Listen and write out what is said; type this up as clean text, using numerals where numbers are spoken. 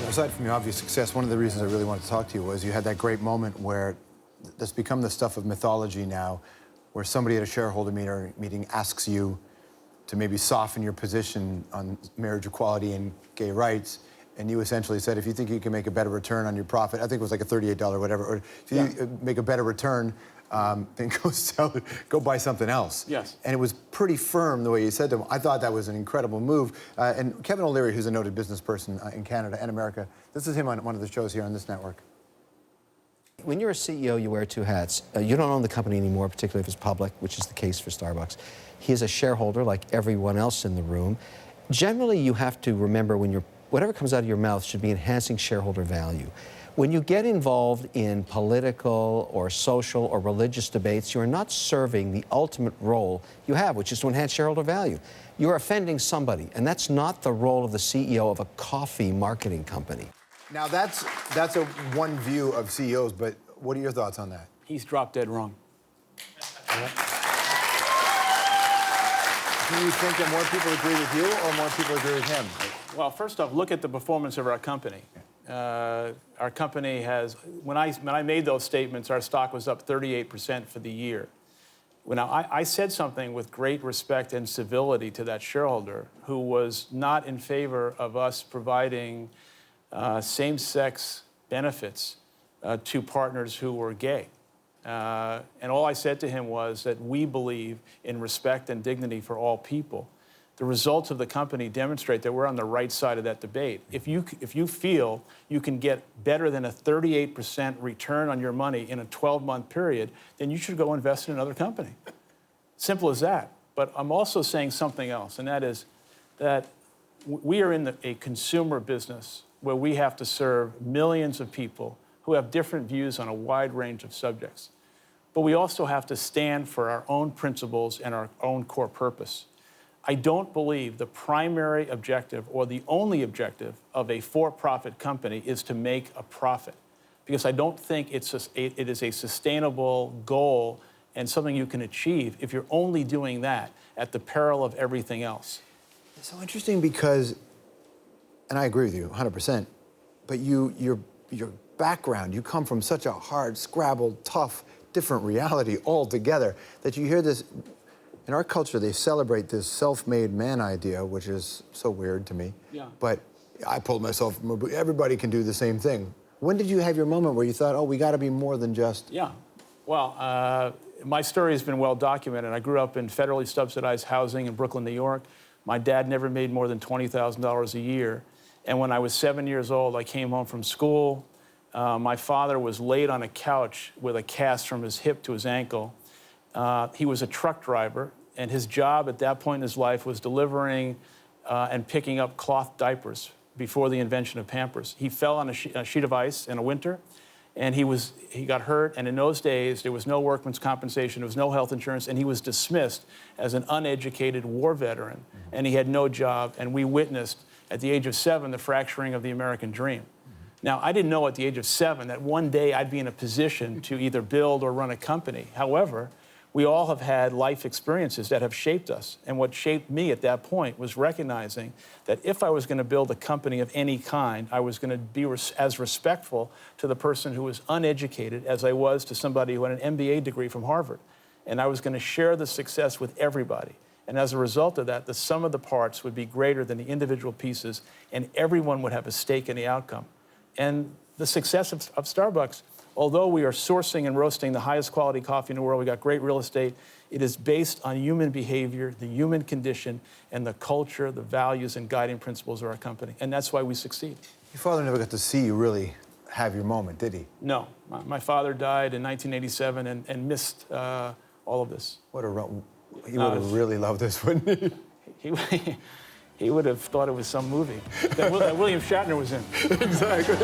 Aside from your obvious success, one of the reasons I really wanted to talk to you was you had that great moment where that's become the stuff of mythology now, where somebody at a shareholder meeting asks you to maybe soften your position on marriage equality and gay rights, and you essentially said, if you think you can make a better return on your profit, I think it was like a $38 or whatever, or if you make a better return, then go sell it, go buy something else. Yes. And it was pretty firm the way you said to him. I thought that was an incredible move. And Kevin O'Leary, who's a noted business person in Canada and America, this is him on one of the shows here on this network. When you're a CEO, you wear two hats. You don't own the company anymore, particularly if it's public, which is the case for Starbucks. He is a shareholder like everyone else in the room. Generally, you have to remember whatever comes out of your mouth should be enhancing shareholder value. When you get involved in political or social or religious debates, you're not serving the ultimate role you have, which is to enhance shareholder value. You're offending somebody, and that's not the role of the CEO of a coffee marketing company. Now, that's a one view of CEOs, but what are your thoughts on that? He's drop dead wrong. Do you think that more people agree with you or more people agree with him? Well, first off, look at the performance of our company. Our company has, when I made those statements, our stock was up 38% for the year. Now, I said something with great respect and civility to that shareholder who was not in favor of us providing same-sex benefits to partners who were gay. And all I said to him was that we believe in respect and dignity for all people. The results of the company demonstrate that we're on the right side of that debate. If you feel you can get better than a 38% return on your money in a 12-month period, then you should go invest in another company. Simple as that. But I'm also saying something else, and that is that we are in a consumer business where we have to serve millions of people who have different views on a wide range of subjects. But we also have to stand for our own principles and our own core purpose. I don't believe the primary objective or the only objective of a for-profit company is to make a profit, because I don't think it is a sustainable goal and something you can achieve if you're only doing that at the peril of everything else. It's so interesting because, and I agree with you 100%, but your background, you come from such a hard, scrabbled, tough, different reality altogether that you hear this. In our culture, they celebrate this self-made man idea, which is so weird to me. Yeah. But I pulled myself from everybody can do the same thing. When did you have your moment where you thought, oh, we got to be more than just... Yeah. Well, my story has been well documented. I grew up in federally subsidized housing in Brooklyn, New York. My dad never made more than $20,000 a year. And when I was 7 years old, I came home from school. My father was laid on a couch with a cast from his hip to his ankle. He was a truck driver, and his job at that point in his life was delivering and picking up cloth diapers before the invention of Pampers. He fell on a sheet of ice in a winter, and he got hurt, and in those days, there was no workman's compensation, there was no health insurance, and he was dismissed as an uneducated war veteran, and he had no job, and we witnessed, at the age of 7, the fracturing of the American dream. Now, I didn't know at the age of 7 that one day I'd be in a position to either build or run a company. However, we all have had life experiences that have shaped us. And what shaped me at that point was recognizing that if I was going to build a company of any kind, I was going to be as respectful to the person who was uneducated as I was to somebody who had an MBA degree from Harvard. And I was going to share the success with everybody. And as a result of that, the sum of the parts would be greater than the individual pieces, and everyone would have a stake in the outcome. And the success of Starbucks, although we are sourcing and roasting the highest quality coffee in the world, we got great real estate, it is based on human behavior, the human condition, and the culture, the values, and guiding principles of our company. And that's why we succeed. Your father never got to see you really have your moment, did he? No. My father died in 1987 and missed all of this. What a he would have really loved this, wouldn't he? He would have thought it was some movie that William Shatner was in. Exactly.